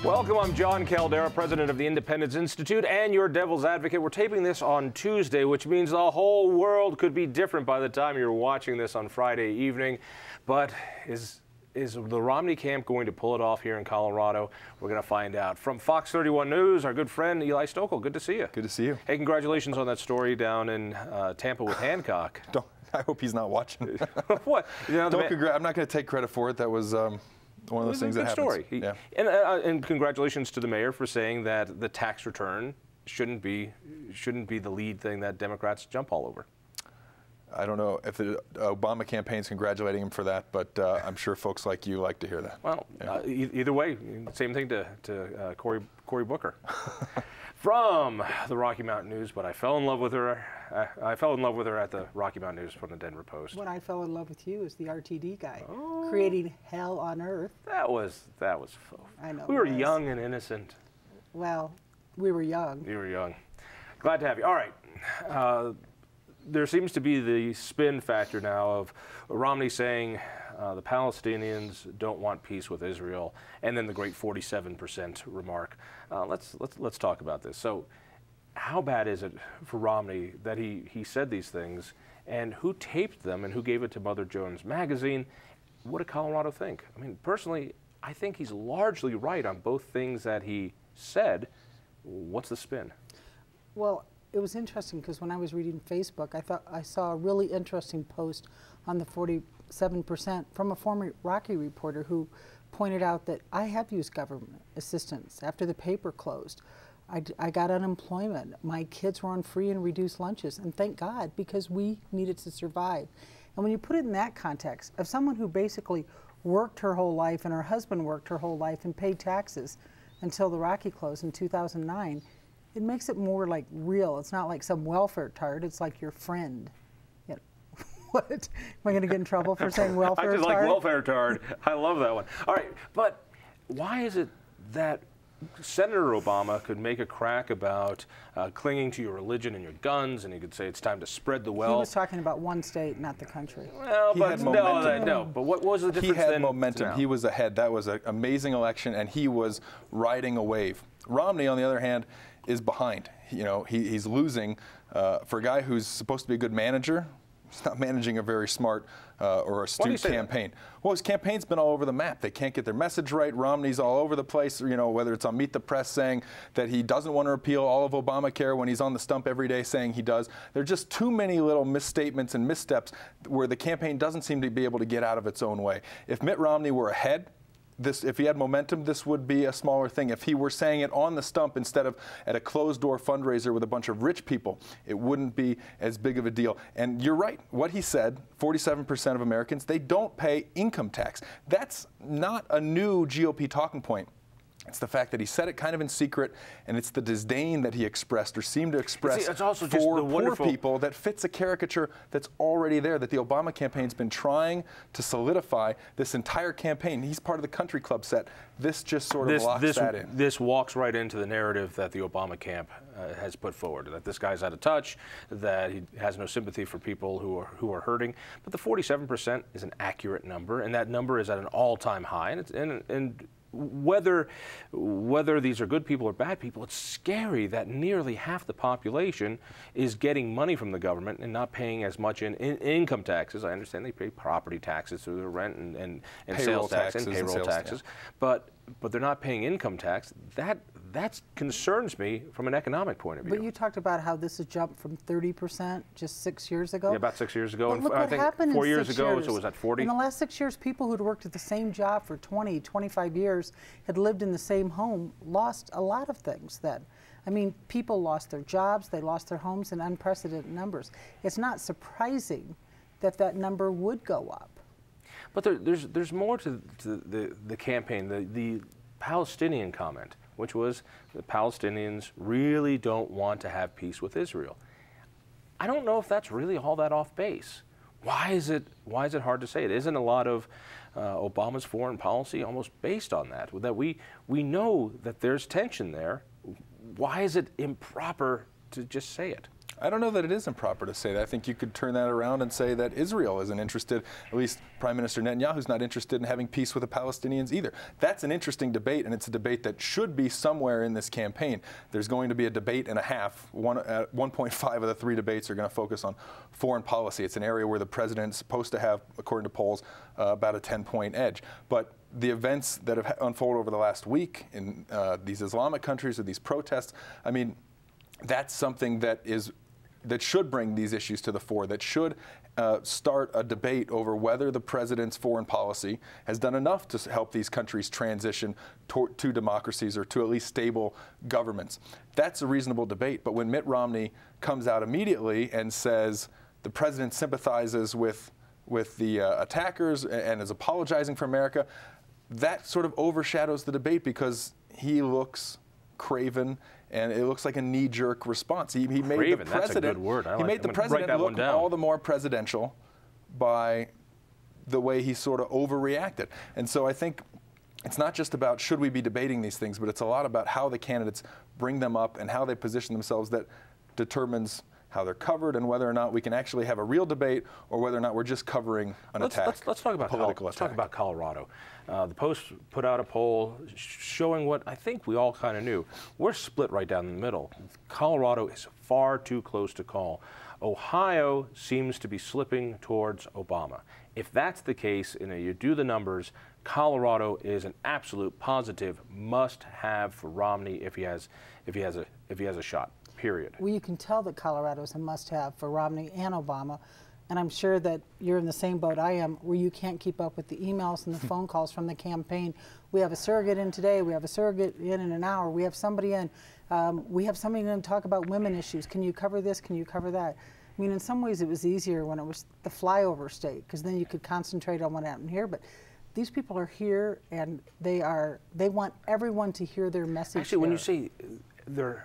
Welcome, I'm Jon Caldara, president of the Independence Institute and your devil's advocate. We're taping this on Tuesday, which means the whole world could be different by the time you're watching this on Friday evening. But is the Romney camp going to pull it off here in Colorado? We're going to find out. From Fox 31 News, our good friend Eli Stokols. Good to see you. Good to see you. Hey, congratulations on that story down in Tampa with Hancock. I hope he's not watching. What? You know, I'm not going to take credit for it. That was one of those things that happens. Story. Yeah. And congratulations to the mayor for saying that the tax return shouldn't be the lead thing that Democrats jump all over. I don't know if the Obama campaign's congratulating him for that, but I'm sure folks like you like to hear that. Well, yeah. Either way, same thing to Cory Booker. From the Rocky Mountain News, but I fell in love with her. I fell in love with her at the Rocky Mountain News from the Denver Post. What I fell in love with you is the RTD guy, creating hell on earth. That was. I know. We were young and innocent. Well, we were young. You were young. Glad to have you. All right. There seems to be the spin factor now of Romney saying the Palestinians don't want peace with Israel, and then the great 47% remark. Let's talk about this. So, how bad is it for Romney that he said these things, and who taped them, and who gave it to Mother Jones Magazine? What did Colorado think? I mean, personally, I think he's largely right on both things that he said. What's the spin? Well, it was interesting because when I was reading Facebook, I saw a really interesting post on the 47% from a former Rocky reporter who pointed out that I have used government assistance after the paper closed. I got unemployment. My kids were on free and reduced lunches, and thank God, because we needed to survive. And when you put it in that context of someone who basically worked her whole life and her husband worked her whole life and paid taxes until the Rocky closed in 2009, it makes it more like real. It's not like some welfare tart. It's like your friend. You know, what? Am I going to get in trouble for saying welfare tart? I just like welfare tart. I love that one. All right, but why is it that Senator Obama could make a crack about clinging to your religion and your guns, and he could say it's time to spread the wealth? He was talking about one state, not the country. Well, but no. But what was the difference? He had then momentum. He was ahead. That was an amazing election, and he was riding a wave. Romney, on the other hand, is behind. You know, he's losing for a guy who's supposed to be a good manager. He's not managing a very smart or astute campaign. Well, his campaign's been all over the map. They can't get their message right. Romney's all over the place, you know, whether it's on Meet the Press saying that he doesn't want to repeal all of Obamacare when he's on the stump every day saying he does. There are just too many little misstatements and missteps where the campaign doesn't seem to be able to get out of its own way. If Mitt Romney were ahead, if he had momentum, this would be a smaller thing. If he were saying it on the stump instead of at a closed-door fundraiser with a bunch of rich people, it wouldn't be as big of a deal. And you're right. What he said, 47% of Americans, they don't pay income tax. That's not a new GOP talking point. It's the fact that he said it kind of in secret, and it's the disdain that he expressed or seemed to express for poor people that fits a caricature that's already there, that the Obama campaign's been trying to solidify this entire campaign. He's part of the country club set. This just sort of locks that in. This walks right into the narrative that the Obama camp has put forward, that this guy's out of touch, that he has no sympathy for people who are hurting. But the 47% is an accurate number, and that number is at an all-time high. And whether these are good people or bad people, it's scary that nearly half the population is getting money from the government and not paying as much in income taxes. I understand they pay property taxes through their rent and sales tax and payroll taxes, but they're not paying income tax. That concerns me from an economic point of view. But you talked about how this has jumped from 30% just 6 years ago. Yeah, about 6 years ago. And look what happened 4 years 6 ago, years. so was that 40? In the last 6 years, people who'd worked at the same job for 20, 25 years, had lived in the same home, lost a lot of things then. I mean, people lost their jobs, they lost their homes in unprecedented numbers. It's not surprising that that number would go up. But there's more to the campaign, the Palestinian comment, which was the Palestinians really don't want to have peace with Israel. I don't know if that's really all that off base. Why is it hard to say? It isn't a lot of Obama's foreign policy almost based on that? That we know that there's tension there. Why is it improper to just say it? I don't know that it is improper to say that. I think you could turn that around and say that Israel isn't interested, at least Prime Minister Netanyahu's not interested in having peace with the Palestinians either. That's an interesting debate, and it's a debate that should be somewhere in this campaign. There's going to be a debate and a half. 1.5 of the 3 debates are going to focus on foreign policy. It's an area where the president's supposed to have, according to polls, about a 10-point edge. But the events that have unfolded over the last week in these Islamic countries or these protests, I mean, that's something that should bring these issues to the fore, that should start a debate over whether the president's foreign policy has done enough to help these countries transition to democracies or to at least stable governments. That's a reasonable debate. But when Mitt Romney comes out immediately and says the president sympathizes with the attackers and is apologizing for America, that sort of overshadows the debate because he looks craven, and it looks like a knee-jerk response. He made the president. That's a good word. He made the president look all the more presidential by the way he sort of overreacted. And so I think it's not just about should we be debating these things, but it's a lot about how the candidates bring them up and how they position themselves that determines how they're covered and whether or not we can actually have a real debate or whether or not we're just covering an attack. Let's talk about political attack. Let's talk about Colorado. The Post put out a poll showing what I think we all kind of knew. We're split right down the middle. Colorado is far too close to call. Ohio seems to be slipping towards Obama. If that's the case, and you do the numbers, Colorado is an absolute positive must-have for Romney if he has a shot. Period. Well, you can tell that Colorado is a must-have for Romney and Obama, and I'm sure that you're in the same boat I am, where you can't keep up with the emails and the phone calls from the campaign. We have a surrogate in today. We have a surrogate in an hour. We have somebody in. We have somebody going to talk about women issues. Can you cover this? Can you cover that? I mean, in some ways, it was easier when it was the flyover state, because then you could concentrate on what happened here. But these people are here, and they want everyone to hear their message. Actually, when you say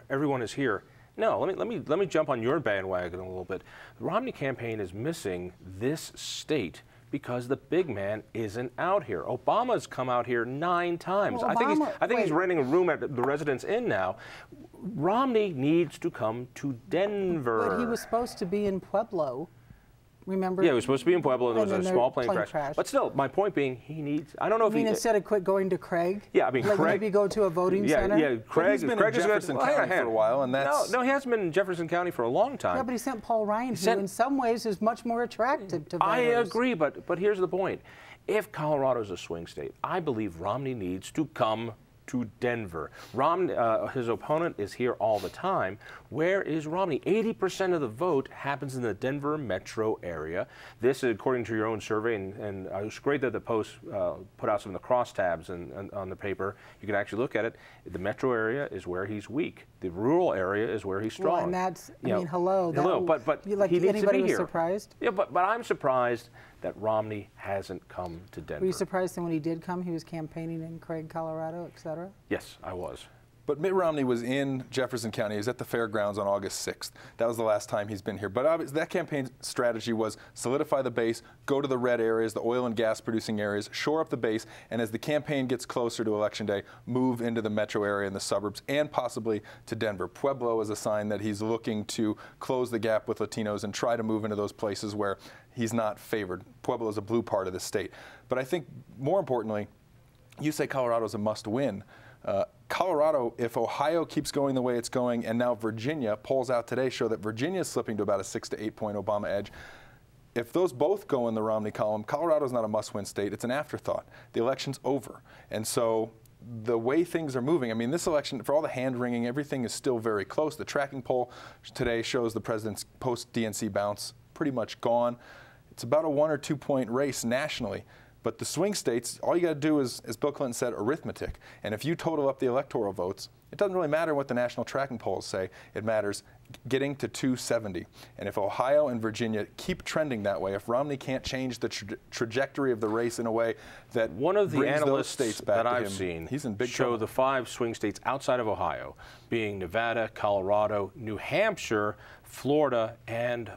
everyone is here. No, let me jump on your bandwagon a little bit. The Romney campaign is missing this state because the big man isn't out here. Obama's come out here 9 times. Well, I think he's renting a room at the Residence Inn now. Romney needs to come to Denver. But he was supposed to be in Pueblo. Remember? Yeah, he was supposed to be in Pueblo, and there was a small plane crash. But still, my point being, he needs. I don't know if he. Instead of quit going to Craig. Yeah, I mean, like Craig. Maybe go to a voting center. Yeah, Craig. He's been in Jefferson County for a while, and that's. No, he hasn't been in Jefferson County for a long time. Yeah, but he sent Paul Ryan, who in some ways is much more attractive to voters. I agree, but here's the point: if Colorado's a swing state, I believe Romney needs to come to Denver. Romney, his opponent is here all the time. Where is Romney? 80% of the vote happens in the Denver metro area. This, according to your own survey, and it was great that the Post put out some of the crosstabs on the paper. You can actually look at it. The metro area is where he's weak. The rural area is where he's strong. Well, and that's, I mean, hello. But like he needs to be here. Surprised? Yeah, but I'm surprised that Romney hasn't come to Denver. Were you surprised that when he did come, he was campaigning in Craig, Colorado, et cetera? Yes, I was. But Mitt Romney was in Jefferson County. He was at the fairgrounds on August 6th. That was the last time he's been here. But obviously, that campaign strategy was solidify the base, go to the red areas, the oil and gas producing areas, shore up the base, and as the campaign gets closer to Election Day, move into the metro area and the suburbs, and possibly to Denver. Pueblo is a sign that he's looking to close the gap with Latinos and try to move into those places where he's not favored. Pueblo is a blue part of the state. But I think, more importantly, you say Colorado's a must-win. Colorado, if Ohio keeps going the way it's going, and now Virginia, polls out today show that Virginia is slipping to about a 6 to 8 point Obama edge. If those both go in the Romney column, Colorado's not a must-win state. It's an afterthought. The election's over. And so the way things are moving, I mean, this election, for all the hand-wringing, everything is still very close. The tracking poll today shows the president's post-DNC bounce pretty much gone. It's about a 1 or 2 point race nationally. But the swing states, all you got to do is, as Bill Clinton said, arithmetic. And if you total up the electoral votes, it doesn't really matter what the national tracking polls say. It matters getting to 270. And if Ohio and Virginia keep trending that way, if Romney can't change the trajectory of the race in a way that one of the brings analysts those states back that to I've him, seen he's in big show trouble. the 5 swing states outside of Ohio, being Nevada, Colorado, New Hampshire, Florida, and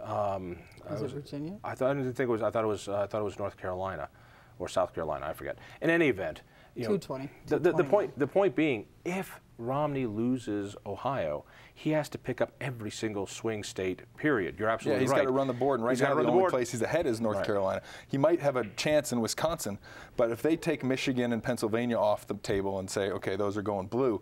was it Virginia? I thought it was North Carolina or South Carolina, I forget. In any event, 220. The point being, if Romney loses Ohio, he has to pick up every single swing state, period. You're absolutely right. Yeah, he's got to run the board, and right now the only place he's ahead is North Carolina. He might have a chance in Wisconsin, but if they take Michigan and Pennsylvania off the table and say, okay, those are going blue,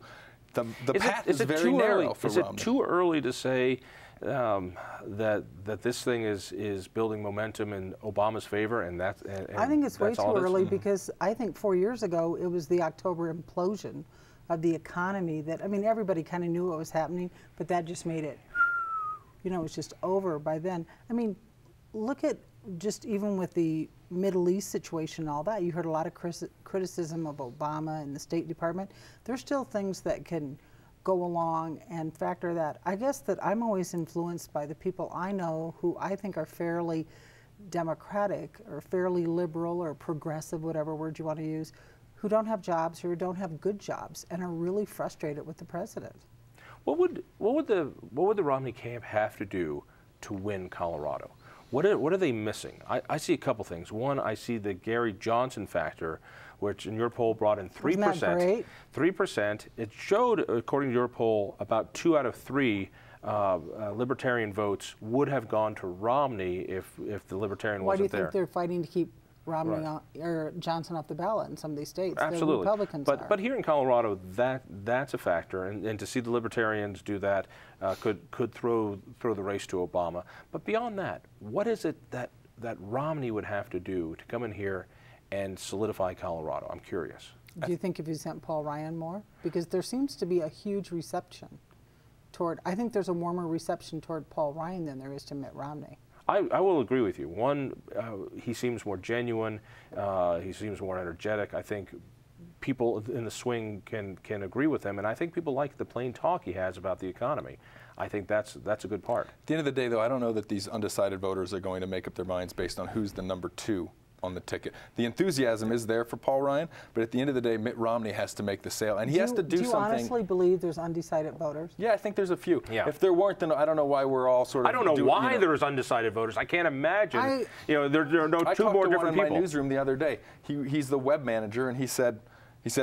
the path is very narrow for Romney. Is it too early to say that this thing is building momentum in Obama's favor, and that? I think it's way too early because I think 4 years ago it was the October implosion of the economy that, I mean, everybody kind of knew what was happening, but that just made it, you know, it was just over by then. I mean, look at just even with the Middle East situation and all that, you heard a lot of criticism of Obama and the State Department. There's still things that can go along and factor that. I guess that I'm always influenced by the people I know who I think are fairly democratic or fairly liberal or progressive, whatever word you want to use, who don't have jobs or don't have good jobs and are really frustrated with the president. What would the Romney camp have to do to win Colorado? What are they missing? I see a couple things. One, I see the Gary Johnson factor, which in your poll brought in 3%. Isn't that great? 3%. It showed, according to your poll, about 2 out of 3 Libertarian votes would have gone to Romney if the Libertarian wasn't there. Why do you think they're fighting to keep Romney or Johnson off the ballot in some of these states? Absolutely. The Republicans are. But here in Colorado, that's a factor, and to see the Libertarians do that could throw the race to Obama. But beyond that, what is it that Romney would have to do to come in here and solidify Colorado? I'm curious. Do you think if he sent Paul Ryan more? Because there seems to be a huge reception toward, I think there's a warmer reception toward Paul Ryan than there is to Mitt Romney. I will agree with you. One, he seems more genuine. He seems more energetic. I think people in the swing can agree with him, and I think people like the plain talk he has about the economy. I think that's a good part. At the end of the day, though, I don't know that these undecided voters are going to make up their minds based on who's the number 2 on the ticket. The enthusiasm is there for Paul Ryan, but at the end of the day, Mitt Romney has to make the sale, and he has to do something. Do you honestly believe there's undecided voters? Yeah, I think there's a few. Yeah. If there weren't, then I don't know why we're all sort of. I don't know why there's undecided voters. I can't imagine. There are no two more different people. I talked to one in my newsroom the other day. He's the web manager, and he said,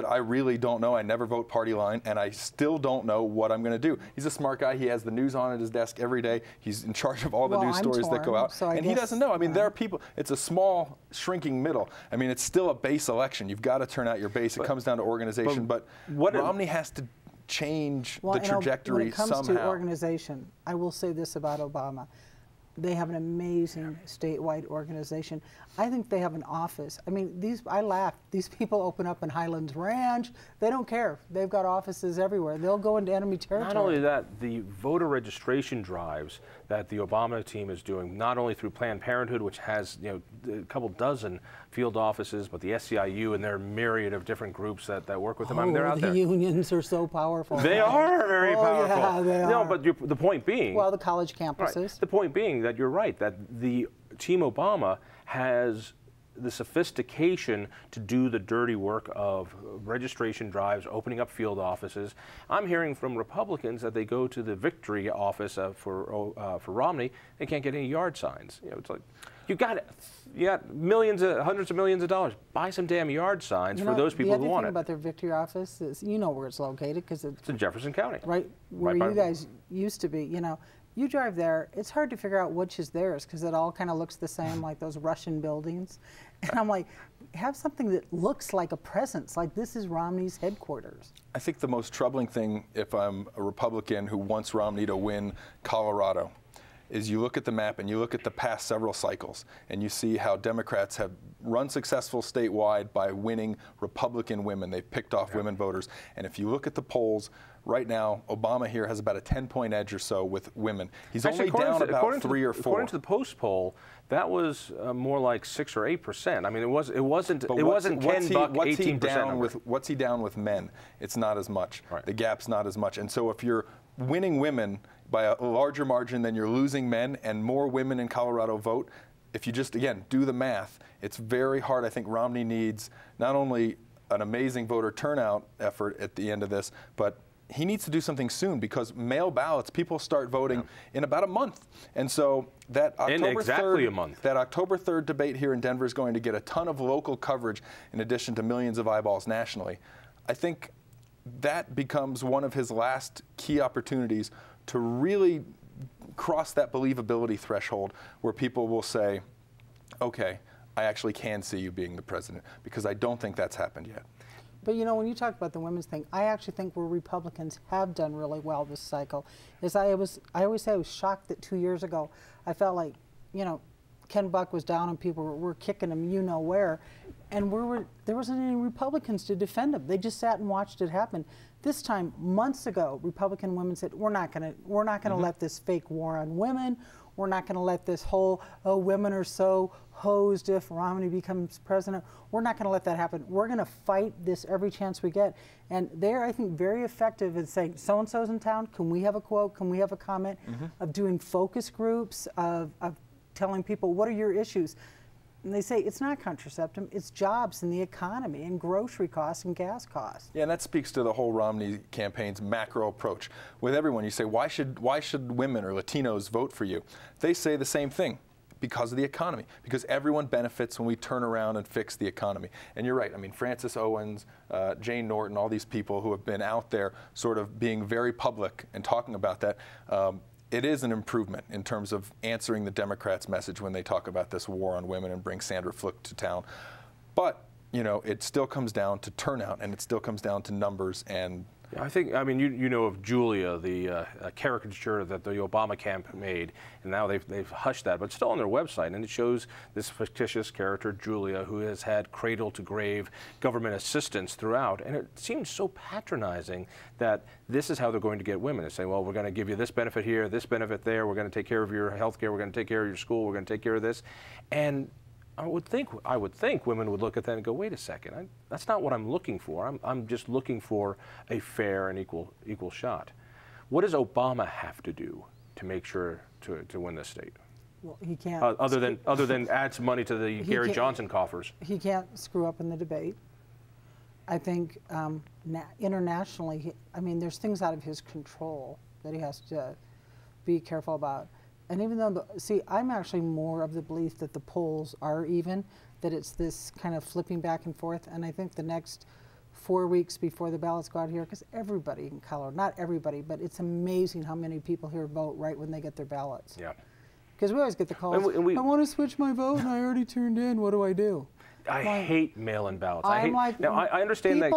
I really don't know. I never vote party line, and I still don't know what I'm going to do. He's a smart guy. He has the news on at his desk every day. He's in charge of all the news stories that go out. And he doesn't know. I mean, there are people. It's a small, shrinking middle. I mean, it's still a base election. You've got to turn out your base. It comes down to organization. But Romney has to change the trajectory when it comes somehow. to organization, I will say this about Obama. They have an amazing statewide organization. I think they have an office. I mean, I laugh. These people open up in Highlands Ranch. They don't care. They've got offices everywhere. They'll go into enemy territory. Not only that, the voter registration drives that the Obama team is doing, not only through Planned Parenthood, which has a couple dozen field offices, but the SEIU and their myriad of different groups that work with them. I mean, they're out there. The unions are so powerful. They are very powerful. Yeah, they are. No, but the point being. Well, the college campuses. Right, the point being that you're right, that the Team Obama has the sophistication to do the dirty work of registration drives, opening up field offices. I'm hearing from Republicans that they go to the victory office for Romney, they can't get any yard signs. It's like, you got hundreds of millions of dollars. Buy some damn yard signs for those people who want it. The other thing about their victory office is, you know where it's located because it's in Jefferson County, right where you guys used to be. You drive there, it's hard to figure out which is theirs because it all kind of looks the same, like those Russian buildings. And I'm like, have something that looks like a presence, like this is Romney's headquarters. I think the most troubling thing, if I'm a Republican who wants Romney to win Colorado, is you look at the map and you look at the past several cycles and you see how Democrats have run successful statewide by winning Republican women. They've picked off women voters. And if you look at the polls, right now, Obama here has about a 10-point edge or so with women. He's only down about 3 or 4. According to the Post poll, that was more like 6 or 8%. I mean, it wasn't $10, 18%. What's he down with men? It's not as much. Right. The gap's not as much. And so if you're winning women by a larger margin than you're losing men, and more women in Colorado vote, if you just, again, do the math, it's very hard. I think Romney needs not only an amazing voter turnout effort at the end of this, but he needs to do something soon, because mail ballots, people start voting in about a month. And so that October 3rd debate here in Denver is going to get a ton of local coverage in addition to millions of eyeballs nationally. I think that becomes one of his last key opportunities to really cross that believability threshold where people will say, okay, I actually can see you being the president, because I don't think that's happened yet. But you know, when you talk about the women's thing, I actually think where Republicans have done really well this cycle is I always say I was shocked that 2 years ago I felt like, you know, Ken Buck was down and people were kicking him you know where, and there wasn't any Republicans to defend him. They just sat and watched it happen. This time, months ago, Republican women said, we're not gonna let this fake war on women. We're not going to let this whole, oh, women are so hosed if Romney becomes president. We're not going to let that happen. We're going to fight this every chance we get. And they're, I think, very effective in saying, so-and-so's in town, can we have a quote, can we have a comment, of doing focus groups, of telling people, what are your issues? And they say, it's not contraceptive, it's jobs and the economy and grocery costs and gas costs. Yeah, and that speaks to the whole Romney campaign's macro approach. With everyone, you say, why should women or Latinos vote for you? They say the same thing, because of the economy, because everyone benefits when we turn around and fix the economy. And you're right, I mean, Francis Owens, Jane Norton, all these people who have been out there sort of being very public and talking about that, it is an improvement in terms of answering the Democrats' message when they talk about this war on women and bring Sandra Fluke to town. But, you know, it still comes down to turnout, and it still comes down to numbers. And I mean, you know of Julia, the caricature that the Obama camp made, and now they've hushed that, but it's still on their website, and it shows this fictitious character, Julia, who has had cradle-to-grave government assistance throughout, and it seems so patronizing that this is how they're going to get women. They say, well, we're going to give you this benefit here, this benefit there, we're going to take care of your health care, we're going to take care of your school, we're going to take care of this, and I would think women would look at that and go, wait a second, that's not what I'm looking for. I'm just looking for a fair and equal shot. What does Obama have to do to make sure to win this state? Well, he can't. Other than add some money to the Gary Johnson coffers. He can't screw up in the debate. I think internationally, I mean, there's things out of his control that he has to be careful about. And even though, I'm actually more of the belief that the polls are even, that it's this kind of flipping back and forth. And I think the next 4 weeks before the ballots go out here, because everybody in Colorado, not everybody, but it's amazing how many people here vote right when they get their ballots. Yeah. Because we always get the calls, I want to switch my vote and I already turned in, what do I do? I hate mail-in ballots. Now, I understand that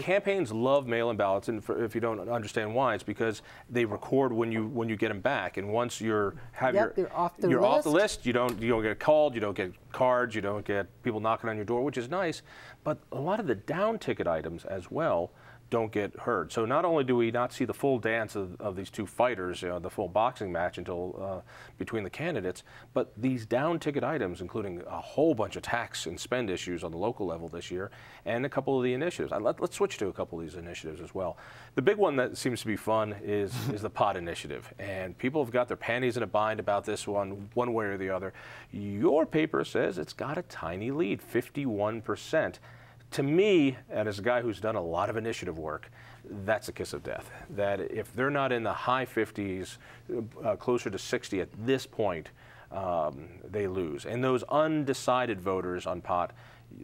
campaigns love mail-in ballots, and if you don't understand why, it's because they record when you get them back, and once you're off the list, you don't get called, you don't get cards, you don't get people knocking on your door, which is nice. But a lot of the down ticket items as well don't get heard. So not only do we not see the full dance of these two fighters, the full boxing match until between the candidates, but these down ticket items, including a whole bunch of tax and spend issues on the local level this year, and a couple of the initiatives. Let's switch to a couple of these initiatives as well. The big one that seems to be fun is the pot initiative, and people have got their panties in a bind about this one way or the other. Your paper says it's got a tiny lead, 51%. To me, and as a guy who's done a lot of initiative work, that's a kiss of death. That if they're not in the high 50s, closer to 60 at this point, they lose. And those undecided voters on pot,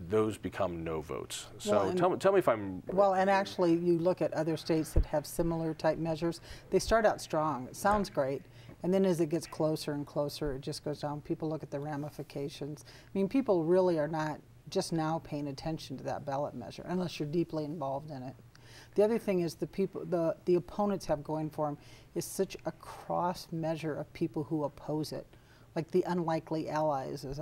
those become no votes. So tell me if I'm... Well, and actually, you look at other states that have similar type measures, they start out strong. It sounds great. And then as it gets closer and closer, it just goes down. People look at the ramifications. I mean, people really are not just now paying attention to that ballot measure, unless you're deeply involved in it. The other thing is the opponents have going for them is such a cross measure of people who oppose it, like the unlikely allies, as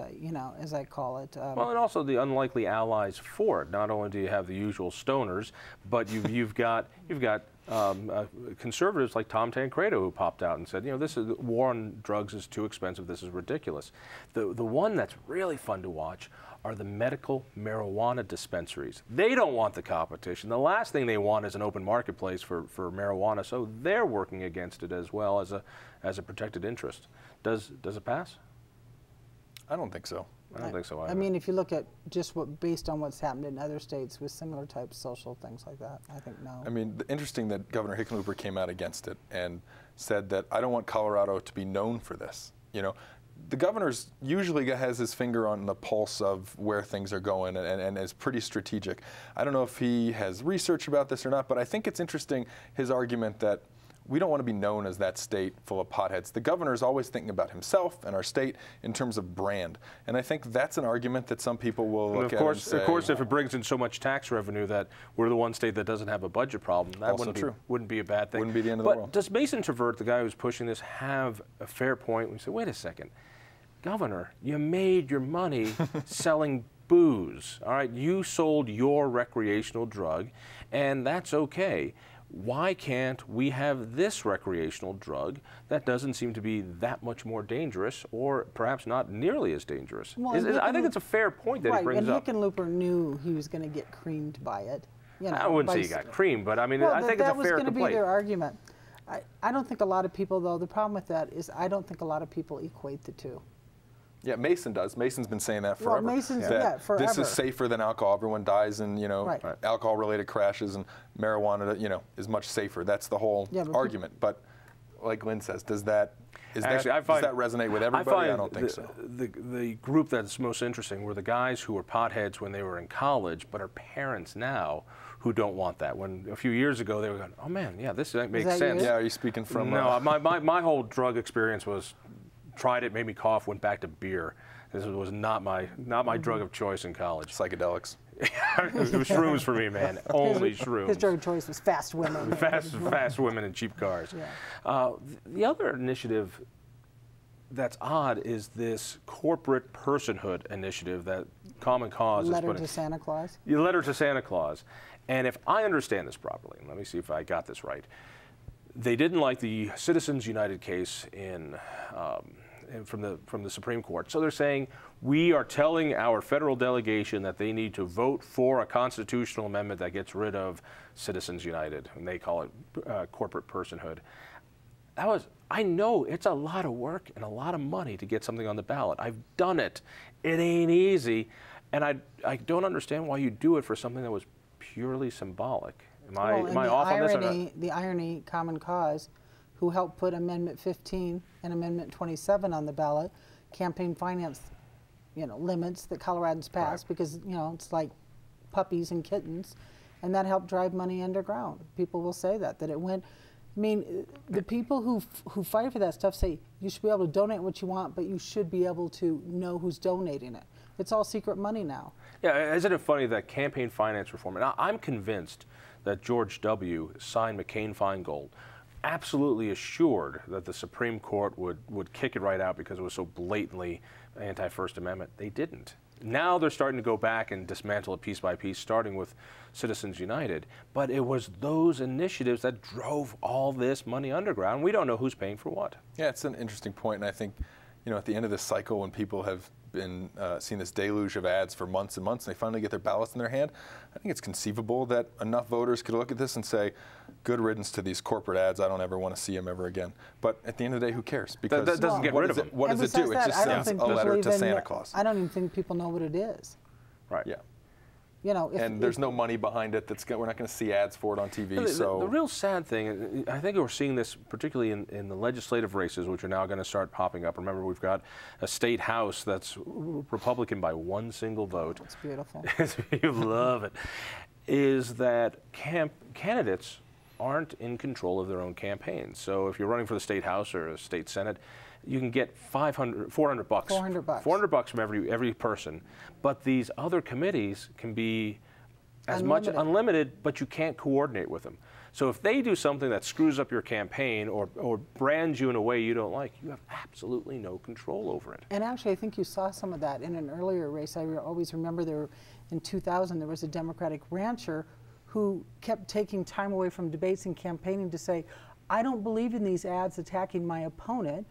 I call it. Well, and also the unlikely allies for it. Not only do you have the usual stoners, but you've got conservatives like Tom Tancredo who popped out and said, this war on drugs is too expensive. This is ridiculous. The one that's really fun to watch are the medical marijuana dispensaries. They don't want the competition. The last thing they want is an open marketplace for marijuana, so they're working against it as well as a protected interest. Does it pass? I don't think so. I don't think so either. I mean, if you look at just based on what's happened in other states with similar types social things like that, I think no. I mean, interesting that Governor Hickenlooper came out against it and said that I don't want Colorado to be known for this. You know, the governor's usually has his finger on the pulse of where things are going and is pretty strategic. I don't know if he has research about this or not, but I think it's interesting his argument that we don't want to be known as that state full of potheads. The governor is always thinking about himself and our state in terms of brand. And I think that's an argument that some people will look at and say, of course, if it brings in so much tax revenue that we're the one state that doesn't have a budget problem, that wouldn't be a bad thing. Wouldn't be the end of the world. But does Mason Trevert, the guy who's pushing this, have a fair point when you say, wait a second, Governor, you made your money selling booze, all right? You sold your recreational drug, and that's okay. Why can't we have this recreational drug that doesn't seem to be that much more dangerous or perhaps not nearly as dangerous? Well, I think it's a fair point that he brings up. And Hickenlooper knew he was going to get creamed by it. You know, I wouldn't say he got creamed, but I mean, well, I think it's a fair complaint. That was going to be their argument. I don't think a lot of people, though, the problem with that is I don't think a lot of people equate the two. Yeah, Mason does. Mason's been saying that forever. Well, Mason's, forever. This is safer than alcohol. Everyone dies in, alcohol-related crashes, and marijuana, is much safer. That's the whole argument. But like Lynn says, does that resonate with everybody? I don't think so. The group that's most interesting were the guys who were potheads when they were in college, but are parents now who don't want that. When a few years ago they were going, oh man, yeah, this makes sense. Yeah, are you speaking from? No, my whole drug experience was. Tried it, made me cough, went back to beer. This was not my drug of choice in college. Psychedelics. It was shrooms for me, man. Only shrooms. His drug of choice was fast women. fast women and cheap cars. Yeah. The other initiative that's odd is this corporate personhood initiative that Common Cause is putting. Letter to Santa Claus? Letter to Santa Claus. And if I understand this properly, let me see if I got this right. They didn't like the Citizens United case from the Supreme Court. So they're saying, we are telling our federal delegation that they need to vote for a constitutional amendment that gets rid of Citizens United, and they call it corporate personhood. I know it's a lot of work and a lot of money to get something on the ballot. I've done it. It ain't easy. And I don't understand why you do it for something that was purely symbolic. Am I off on this or not? The irony, Common Cause, who helped put Amendment 15 and Amendment 27 on the ballot, campaign finance, limits that Coloradans passed because, it's like puppies and kittens, and that helped drive money underground. People will say that it went. I mean, the people who fight for that stuff say you should be able to donate what you want, but you should be able to know who's donating it. It's all secret money now. Yeah, isn't it funny that campaign finance reform, and I'm convinced that George W. signed McCain-Feingold, absolutely assured that the Supreme Court would kick it right out because it was so blatantly anti-First Amendment. They didn't. Now they're starting to go back and dismantle it piece by piece, starting with Citizens United. But it was those initiatives that drove all this money underground. We don't know who's paying for what. Yeah, it's an interesting point, and I think, at the end of this cycle, when people have been seeing this deluge of ads for months and months, and they finally get their ballots in their hand, I think it's conceivable that enough voters could look at this and say, good riddance to these corporate ads. I don't ever want to see them ever again. But at the end of the day, who cares? Because that doesn't get rid of them. What does it do? It just sends a letter to Santa Claus. I don't even think people know what it is. Right. Yeah. And there's no money behind it. We're not going to see ads for it on TV. The real sad thing, I think we're seeing this particularly in the legislative races, which are now going to start popping up. Remember, we've got a state house that's Republican by one single vote. It's beautiful. You love it. Is that candidates aren't in control of their own campaigns. So if you're running for the state house or a state senate, you can get $400 bucks. $400 from every person. But these other committees can be unlimited, but you can't coordinate with them. So if they do something that screws up your campaign or brands you in a way you don't like, you have absolutely no control over it. And actually, I think you saw some of that in an earlier race. I always remember in 2000, there was a Democratic rancher who kept taking time away from debates and campaigning to say, I don't believe in these ads attacking my opponent,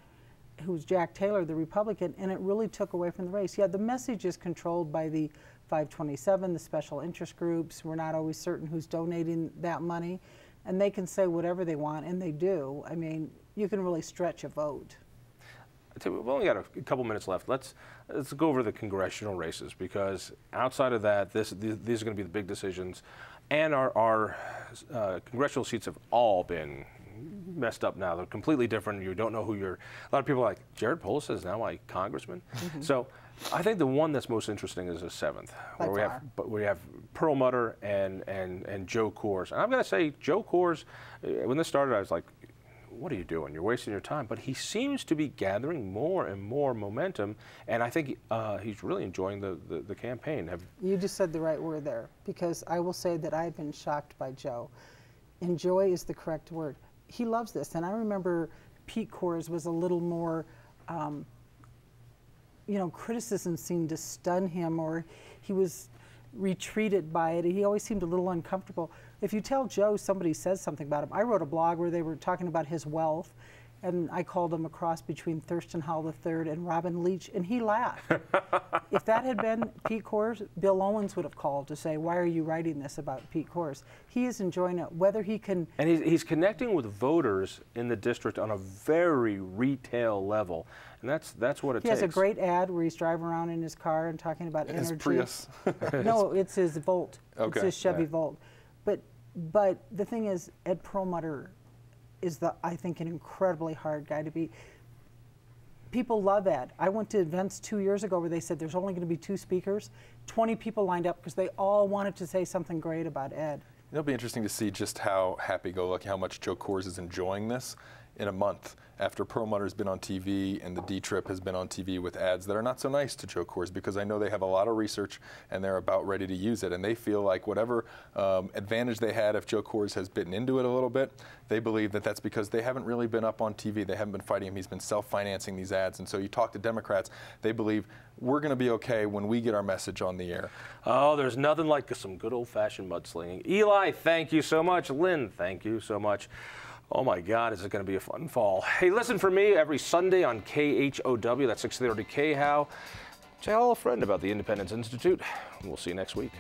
who was Jack Taylor, the Republican, and it really took away from the race. Yeah, the message is controlled by the 527, the special interest groups. We're not always certain who's donating that money, and they can say whatever they want, and they do. I mean, you can really stretch a vote. we've only got a couple minutes left. Let's go over the congressional races, because outside of that, these are going to be the big decisions, and our congressional seats have all been messed up now. They're completely different. You don't know who you're. A lot of people are like, Jared Polis is now my congressman. So I think the one that's most interesting is the 7th, where we have Perlmutter and Joe Coors. And I'm going to say Joe Coors, when this started, I was like, what are you doing? You're wasting your time. But he seems to be gathering more and more momentum, and I think he's really enjoying the campaign. You just said the right word there, because I will say that I've been shocked by Joe. Enjoy is the correct word. He loves this, and I remember Pete Coors was a little more, you know, criticism seemed to stun him, or he was retreated by it. He always seemed a little uncomfortable. If you tell Joe somebody says something about him, I wrote a blog where they were talking about his wealth, and I called him a cross between Thurston Howell III and Robin Leach, and he laughed. If that had been Pete Coors, Bill Owens would have called to say, why are you writing this about Pete Coors? He is enjoying it, whether he can... And he's connecting with voters in the district on a very retail level, and that's what it takes. He has a great ad where he's driving around in his car and talking about energy. His Prius. No, it's his Volt. Okay. It's his Chevy Volt. But the thing is, Ed Perlmutter is, I think, an incredibly hard guy to beat. People love Ed. I went to events 2 years ago where they said there's only going to be 2 speakers. 20 people lined up because they all wanted to say something great about Ed. It'll be interesting to see just how happy-go-lucky, how much Joe Coors is enjoying this in a month after Perlmutter's been on TV and the D-Trip has been on TV with ads that are not so nice to Joe Coors, because I know they have a lot of research and they're about ready to use it, and they feel like whatever advantage they had if Joe Coors has bitten into it a little bit, they believe that that's because they haven't really been up on TV. They haven't been fighting him. He's been self-financing these ads, and so you talk to Democrats, they believe we're going to be okay when we get our message on the air. Oh, there's nothing like some good old-fashioned mudslinging. Eli, thank you so much. Lynn, thank you so much. Oh my God, is it going to be a fun fall. Hey, listen for me every Sunday on KHOW, that's 630 KHOW. Tell a friend about the Independence Institute. We'll see you next week.